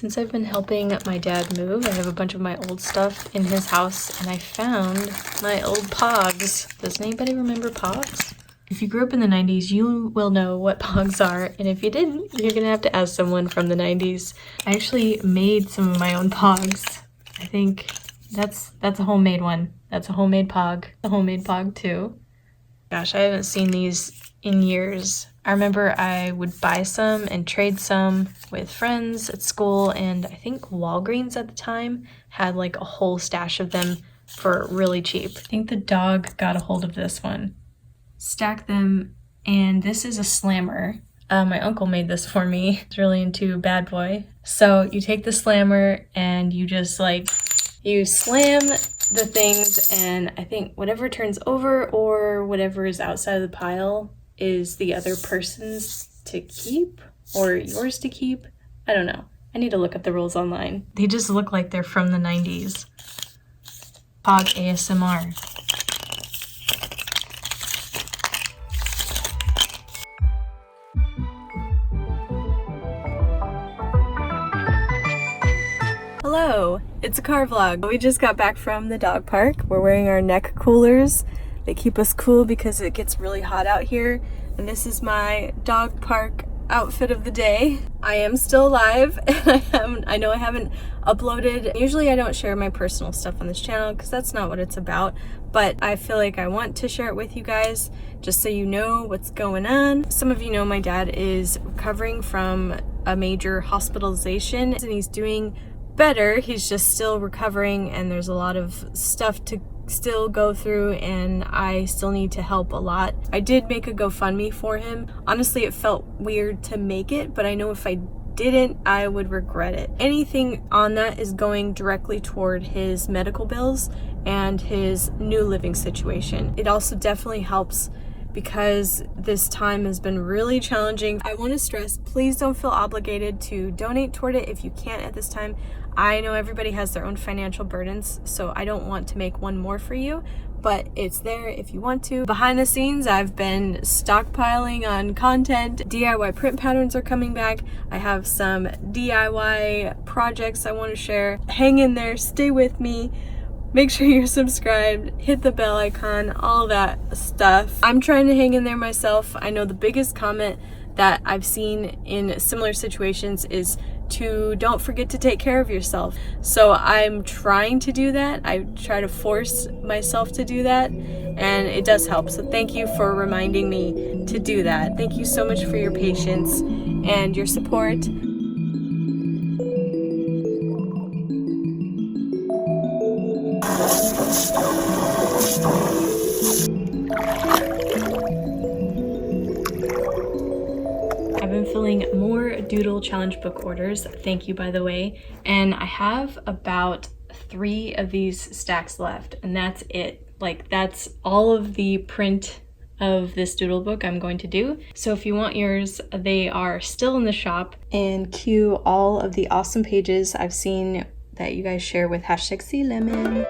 Since I've been helping my dad move, I have a bunch of my old stuff in his house, and I found my old Pogs. Does anybody remember Pogs? If you grew up in the 90s, you will know what Pogs are, and if you didn't, you're gonna have to ask someone from the 90s. I actually made some of my own Pogs. I think that's a homemade one. That's a homemade Pog. A homemade Pog too. Gosh, I haven't seen these in years. I remember I would buy some and trade some with friends at school, and I think Walgreens at the time had like a whole stash of them for really cheap. I think the dog got a hold of this one. Stack them, and this is a slammer. My uncle made this for me. He's really into Bad Boy. So you take the slammer and you just like, you slam the things, and I think whatever turns over or whatever is outside of the pile is the other person's to keep or yours to keep. I don't know. I need to look up the rules online. They just look like they're from the 90s. Pog ASMR. Hello, it's a car vlog. We just got back from the dog park. We're wearing our neck coolers. They keep us cool because it gets really hot out here. And this is my dog park outfit of the day. I am still alive, and I know I haven't uploaded. Usually I don't share my personal stuff on this channel because that's not what it's about, but I feel like I want to share it with you guys just so you know what's going on. Some of you know my dad is recovering from a major hospitalization, and he's doing better. He's just still recovering, and there's a lot of stuff to still go through, and I still need to help a lot. I did make a GoFundMe for him. Honestly, it felt weird to make it, but I know if I didn't, I would regret it. Anything on that is going directly toward his medical bills and his new living situation. It also definitely helps because this time has been really challenging. I want to stress, please don't feel obligated to donate toward it if you can't at this time. I know everybody has their own financial burdens, so I don't want to make one more for you, but it's there if you want to. Behind the scenes, I've been stockpiling on content. DIY print patterns are coming back. I have some DIY projects I want to share. Hang in there, stay with me. Make sure you're subscribed, hit the bell icon, all that stuff. I'm trying to hang in there myself. I know the biggest comment that I've seen in similar situations is to don't forget to take care of yourself. So I'm trying to do that. I try to force myself to do that, and it does help. So thank you for reminding me to do that. Thank you so much for your patience and your support. I've been filling more Doodle challenge book orders, thank you by the way, and I have about 3 of these stacks left, and that's it. Like, that's all of the print of this Doodle book I'm going to do. So if you want yours, they are still in the shop, and cue all of the awesome pages I've seen that you guys share with heysealemon.